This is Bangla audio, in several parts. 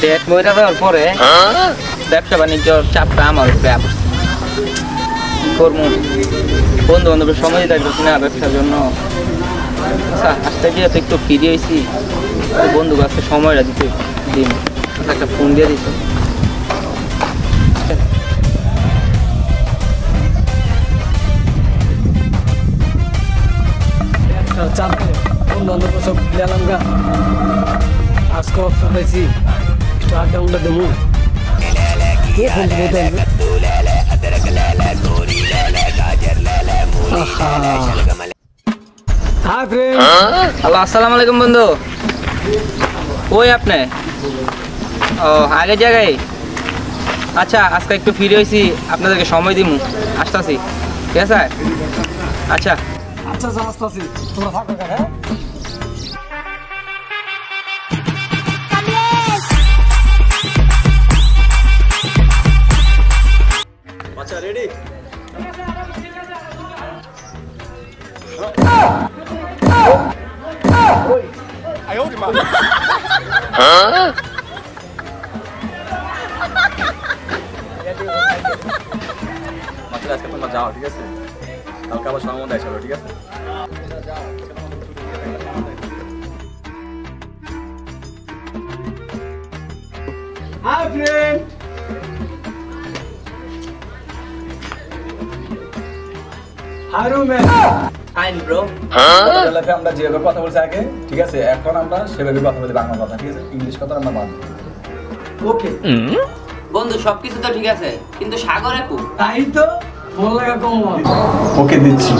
ডেট বইটা দেওয়ার পরে ব্যবসা বাণিজ্যর চাপটা আমার উপরে কি করবো, বন্ধু বান্ধবের সময় দিতে পারছি না ব্যবসার জন্য। আচ্ছা আজকে যেহেতু একটু ফিরে হয়েছি, বন্ধু কাছে সময়টা দিতে দিন, একটা ফোন দিয়ে দিত। চাপে বন্ধু বান্ধব সব গেলাম গা, আজকে অবসর পেয়েছি, একটু আড্ডা উড্ডা দেবো। হ্যালো, আসসালামু আলাইকুম বন্ধু। ওই আপনি ও আগের জায়গায়? আচ্ছা আজকে একটু ফিরে হয়েছি, আপনাদেরকে সময় দিব, আসতেছি। ঠিক আছে? আচ্ছা আচ্ছা আসতেছি, তোমরা থাকো। হ্যাঁ আচ্ছা রেডি। আজকে তোমরা যাও, ঠিক আছে? কালকে আবার সময় মতো আসবে, ঠিক আছে? Hi friend, Haru man, fine bro. আমরা যেভাবে কথা বলছি আগে, ঠিক আছে? এখন আমরা সেভাবে কথা বলি, বাংলা কথা, ঠিক আছে? ইংলিশ কথা আমরা বাদ। ওকে বন্ধু, সবকিছু তো ঠিক আছে, কিন্তু সাগরে কো? তাই তো ফোন লাগা কম। ওকে দিচ্ছি।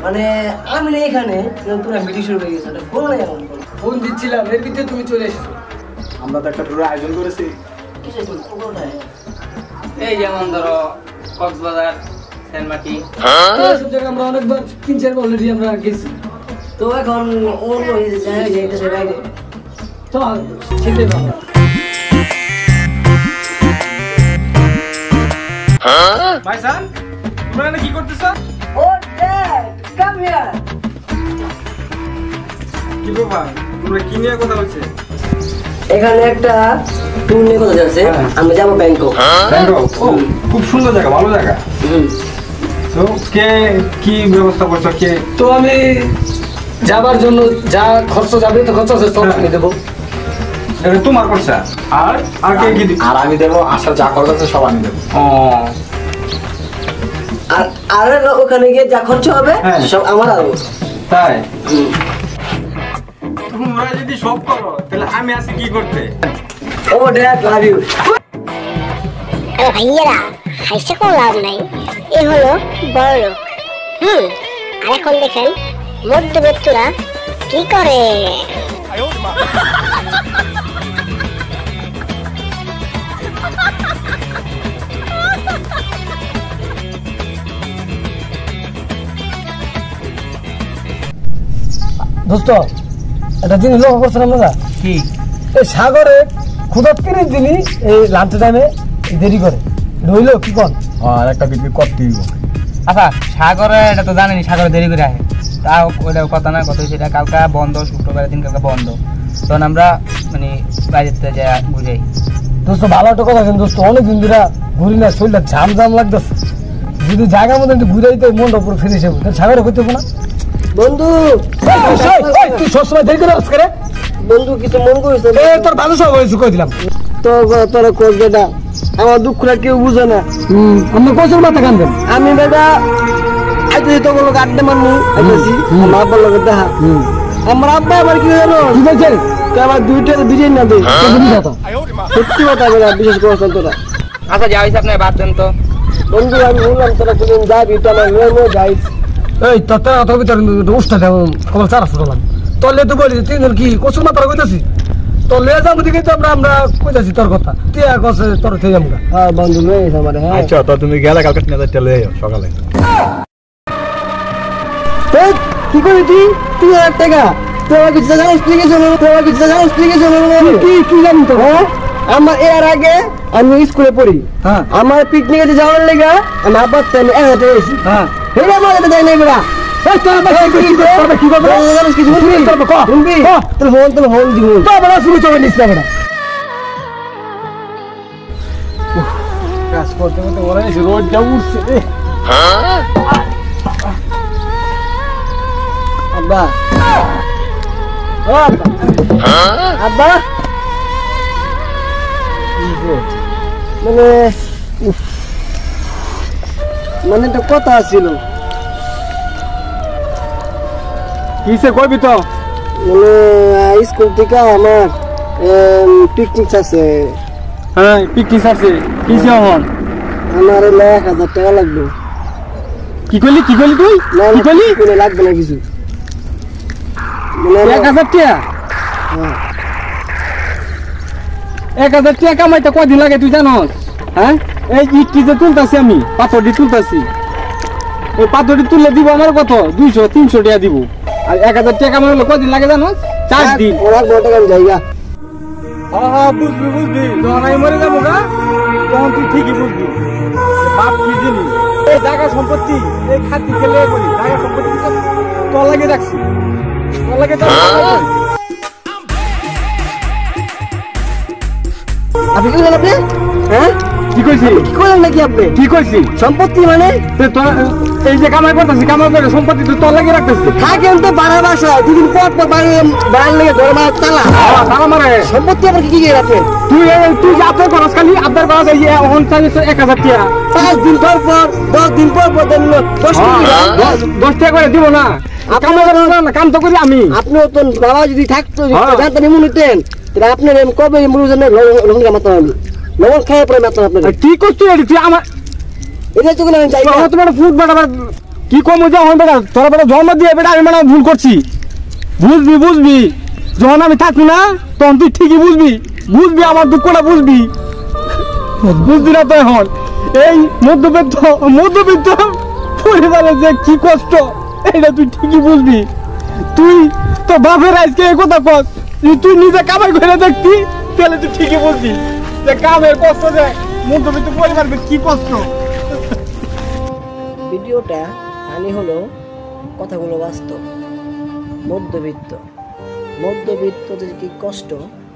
মানে আমি না এখানে তোরা মিটিং শুরু হয়ে গেছে, ফোন নাই আমার, ফোন দিচ্ছিলাম, এর ভিতরে তুমি চলে এসেছো। আমরা তো একটা ট্যুরের আয়োজন করেছি। কিসের ট্যুর? কোথায়? এই যেমন ধরো কক্সবাজার, সেনমাটি, সব জায়গায় আমরা অনেকবার 3-4 অলরেডি আমরা গেছি। তো এখন অন্য জায়গায় যাইতেছে বাইরে, চল সেটাই ভালো। ভাইসান, তোমরা এখানে কি করতেছ? ও ড্যাড কাম হিয়ার। কি ব্যাপার, তোমরা কি নিয়ে কথা বলছে? এখানে একটা ট্যুর নিয়ে কথা যাচ্ছে, আমরা যাবো ব্যাংকক। ব্যাংকক? ও খুব সুন্দর জায়গা, ভালো জায়গা। তো কে কি ব্যবস্থা করছো? কে? তো আমি যাবার জন্য যা খরচ যাবে, তো খরচ আছে সব আমি দেবো। এটা তোমার খরচা? আর আর কে কি দিবে? আর আমি দেবো, আসার যা খরচ আছে সব আমি দেবো। ও আর আর ওখানে গিয়ে যা খরচ হবে সব আমার আরো। তাই? তোমরা যদি সব করো তাহলে আমি আছি কি করতে? ও ড্যাড লাভ ইউ। আরে ভাইয়েরা, হাসতে কোনো লাভ নাই, এ হলো বড় লোক। আর এখন দেখেন মধ্যবিত্তরা কি করে। দোস্ত, একটা জিনিস লক্ষ্য করছিলাম না কি? এই সাগরে খুদা 30 দিনই এই লাঞ্চ টাইমে দেরি করে, রইলো কি কন? আর একটা বিক্রি করতেই হবে। আচ্ছা সাগরে এটা তো জানেনি, সাগরে দেরি করে আসে, তাও ওটা কথা না, কথা সেটা কালকে বন্ধ, শুক্রবারের দিন কালকে বন্ধ, তখন আমরা মানে বাইরেতে যাই বুঝাই। দোস্ত ভালো একটা কথা আছে দোস্ত, অনেকদিন ধরে ঘুরি না, শরীরটা ঝাম লাগতেছে, যদি জায়গার মধ্যে একটু ঘুরে দিতে মনটা পুরো ফিনিশ হবে, সাগরে করতে হবে না বন্ধু। তুই সবসময় দেরি করে আসছে রে বন্ধু, কিছু মন করিস না। তোর ভালো সব হয়েছে কই দিলাম তো তোরা কোচ বেটা, আমার দুঃখটা কেউ বুঝে না। আমরা কোচের মাথা কানবেন। আমি বেটা আইতেছি তো বলো আড্ডা মারমু, আইতেছি আমার আব্বার লগে দেখা। আমার আব্বা আবার কি জানো, কি বলছে? আমার 2 টাকা বিরিয়ানি না দেয়। সত্যি কথা বেটা, বিশেষ করে তোরা। আচ্ছা যা হয়েছে আপনার বাদ দেন তো। বন্ধু আমি বললাম তোরা কোনদিন যাবি, তো আমার নিয়ে যাই। এই তোর অত ভিতরে উষ্টা দেব কমল চারা শুনলাম, তোর লে তো বলি তুই কি কচুর মাথা কইতাছি, তোর লে যাবো দিকে তো আমরা কইতাছি তোর কথা, তুই আর কছে তোর থেকে আমরা। হ্যাঁ বন্ধু লয়ে আমার। হ্যাঁ আচ্ছা তো তুমি গেলে কালকে 3000 টাকা লয়ে যাও সকালে। কি করলি তুই 3000 টাকা তুই আমার কিছু জানিস কি জানি তো হ্যাঁ আমার এর আগে আমি স্কুলে পড়ি হ্যাঁ আমার পিকনিকে যাওয়ার লেগে আমি আব্বার টাইমে এত গেছি হ্যাঁ হেরা মারাতে দেয় না এগুলা এই তোর আবার কি করবে জানিস কিছু শুনবি শুনবি তাহলে হল দিব তো বড় শুরু চলে নিস না বড় কাজ করতে করতে মনে হচ্ছে রোদটা উঠছে রে আব্বা ও আব্বা আব্বা মানে উফ, মানে একটা কথা ছিল কিসে কইবি তো মানে স্কুল থেকে আমার পিকনিক আছে হ্যাঁ পিকনিক আছে কিসে হন আমার 1000 টাকা লাগবে কি করলি তুই না কি করলি কোনো লাগবে না কিছু মানে 1000 টাকা হ্যাঁ। 1000 টাকা কামাইতে কয়দিন লাগে তুই জানোস হ্যাঁ এই ইট যে তুলতাছি আমি পাথরটি তুলতাছি ওই পাথরটি তুললে দিব আমার কত 200-300 টাকা দিব আর 1000 টাকা কামাই হলে কয়দিন লাগে জানোস 4 দিন ওরা কত টাকা জায়গা হ্যাঁ বুঝবি যখন আমি মরে যাবো গা তখন তুই ঠিকই বুঝবি বাপ কি জিনিস এই জায়গা সম্পত্তি এই খাতি খেলে বলি জায়গা সম্পত্তি তোর লাগে রাখছি তোর লাগে আপনি কি বলেন আপনি হ্যাঁ কি কইছি কি করলেন নাকি আপনি কি কইছি সম্পত্তি মানে এই যে কামাই করতেছি কামাই করে সম্পত্তি তো তোর লাগে রাখতেছি থাকেন তো বাড়া বাসা দুদিন পর বাড়ার লেগে ঘরে মারা তালা তারা মারে সম্পত্তি আবার কি গিয়ে রাখেন তুই যে আপনার খরচ খালি আপনার খরচ এই 1000 টাকা 5 দিন পর 10 দিন পর দেন 10 টাকা 10 টাকা করে দিব না কামাই করে না কাম তো করি আমি আপনিও তো বাবা যদি থাকতো হ্যাঁ। জানতেন এমন হইতেন তাহলে আপনার কবে মুরুজনে লবণ মারতাম আমি লবণ খেয়ে পরে মারতাম আপনার কি করছিস তুই আমার এটা তো কোনো যাই না। তোমার ফুট বেটা কি কম যা হন বেটা তোরা বেটা জন্ম দিয়ে বেটা আমি মানে ভুল করছি বুঝবি যখন আমি থাকি না তখন তুই ঠিকই বুঝবি আমার দুঃখটা বুঝবি না তো এখন এই মধ্যবিত্ত পরিবারের যে কি কষ্ট এটা তুই ঠিকই বুঝবি তুই তো বাপের আজকে এই কথা কস তুই নিজে কামাই করে দেখতি তাহলে তুই ঠিকই বুঝবি যে কামের কষ্ট যে মধ্যবিত্ত পরিবারের কি কষ্ট। ভিডিওটা ফানি হলো কথাগুলো বাস্তব মধ্যবিত্তদের কি কষ্ট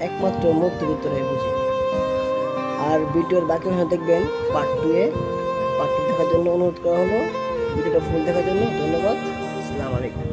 একমাত্র মধ্যবিত্তরাই বুঝে। আর ভিডিওর বাকি অংশ দেখবেন পার্ট 2 দেখার জন্য অনুরোধ করা হলো। ভিডিওটা ফুল দেখার জন্য ধন্যবাদ। আসসালামু আলাইকুম।